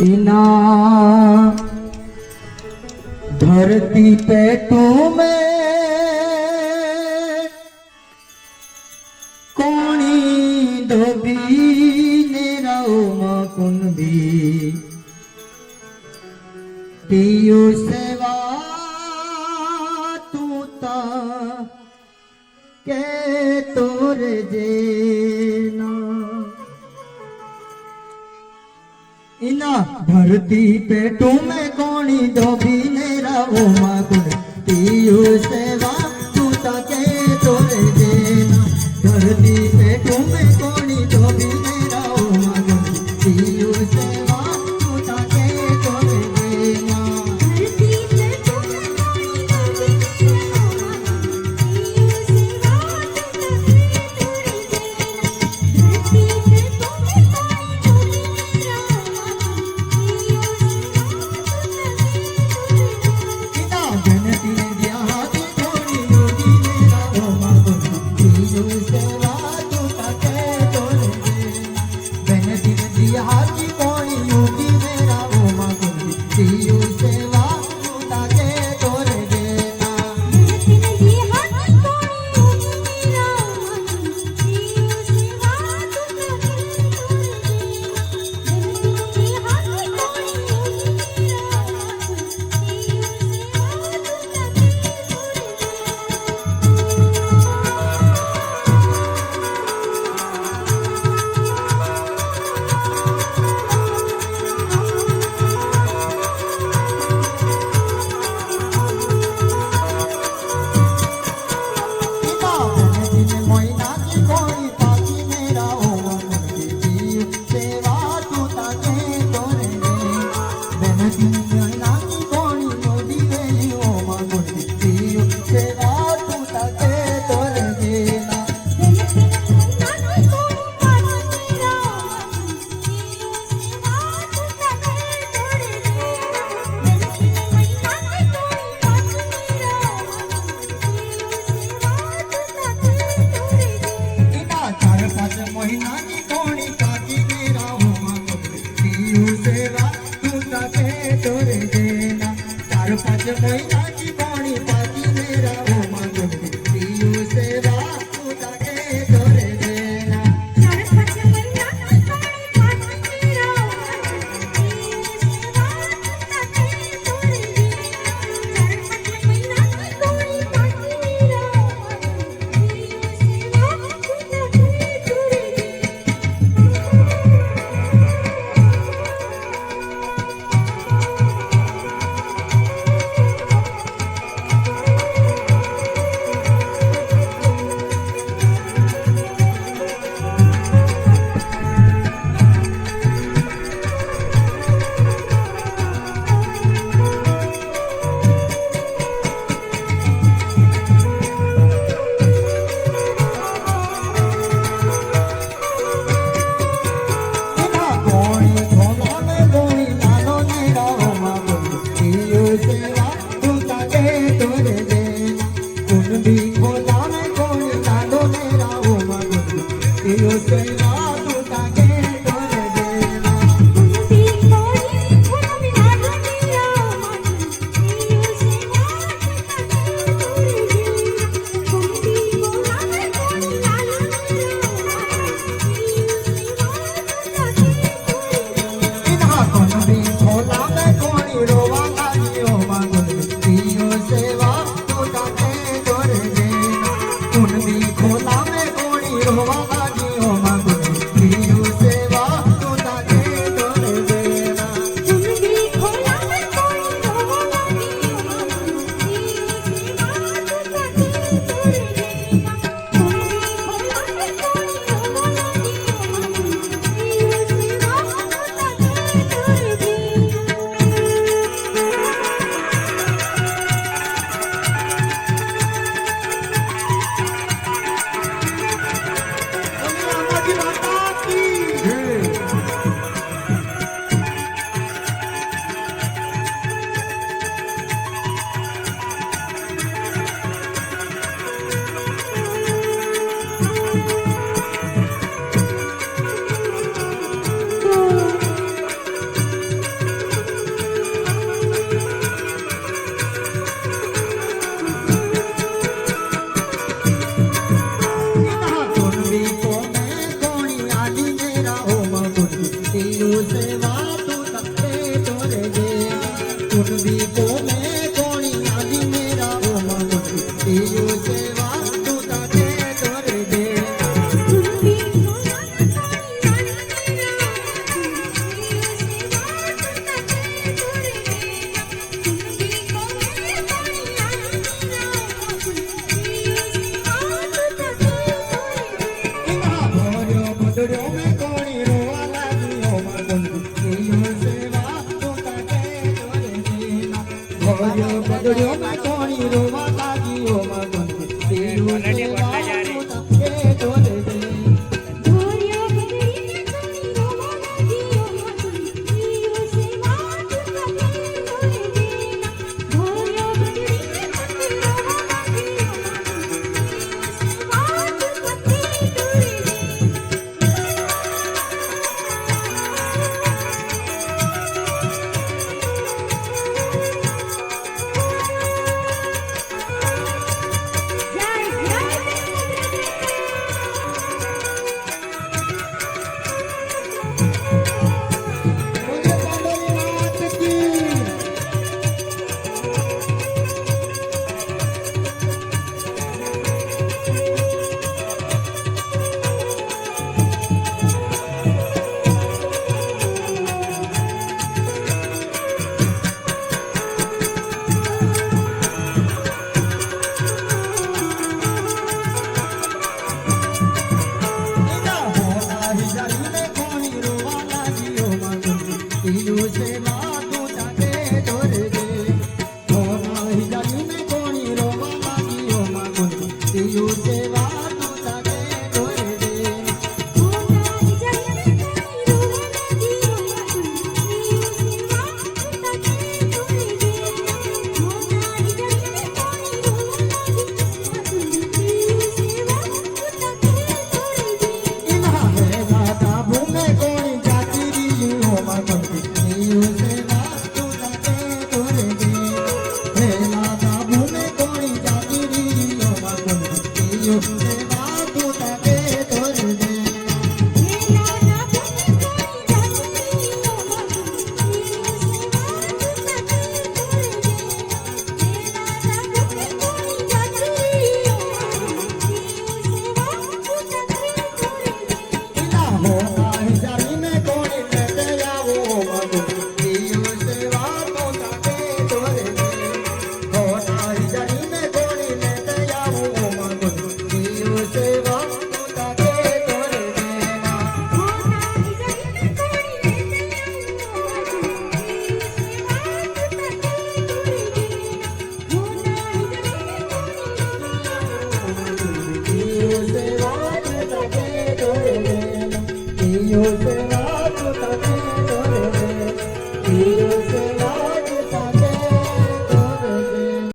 इना धरती पे तुम्हें कोणी धोबी नेराओ कुंभी पियु सेवा तूता के तोरे जेना इना धरती पे तुम्हें कोणी धोबी नेराओ कुंभी पियु सेवा तूता के तोरे जेना धरती पे तुम्हें कोणी धोबी नेराओ कुंभी पियु सेवा तूता के तोरे जेना खोला में कोणी रोवा लागी ओ मागुन તીયું સેવા તું તાકે તોરે દે ધોર્યો બગડીને કોણી રોવા લાગ્યો માં તીયું સેવા તું તાકે તોરે દે ધોર્યો બગડીને કોણી રોવા લાગ્યો માં તીયું સેવા તું તાકે તોરે દે બોલે ચાંદોરી માત કી એના હોના હિજારીને કોણી રોવા લાગ્યો માગું તીયું સેવા તું તાકે તોરે દે હોના હિજારીને કોણી રોવા લાગ્યો માગું તીયું સેવા તું તાકે તોરે દે હોના હિજારીને કોણી રોવા લાગ્યો માં તીયું સેવા તું તાકે તોરે દે હોના હિજારીને કોણી રોવા લાગ્યો માં તીયું સેવા તું તાકે તોરે દે એના વેલા કાબુ મે કોણી જાતી રીયું હો માગું તીયું સેવા તું તાકે તોરે દે વેલા કાબુ મે કોણી જાતી રીયું હો માગું તીયું સેવા તું તાકે તોરે દે વેલા ના ભૂલે કોણી જાતી ઓ માં તીયું સેવા તું તાકે તોરે દે વેલા ના ભૂલે કોણી જાતી ઓ માં તીયું સેવા તું તાકે તોરે દે એના હોના હિજારીને કોણી લેતે આવો માગું તીયું સેવા તું તાકે તોરે દે હોના હિજારીને કોણી લેતે આવો માગું તીયું સેવા તું તાકે તોરે દે હોના હિજારીને કોણી લેતે આવો માં તીયું સેવા તું તાકે તોરે દે હોના હિજારીને કોણી તીયું સેવા તું તાકે તોરે દે તીયું સેવા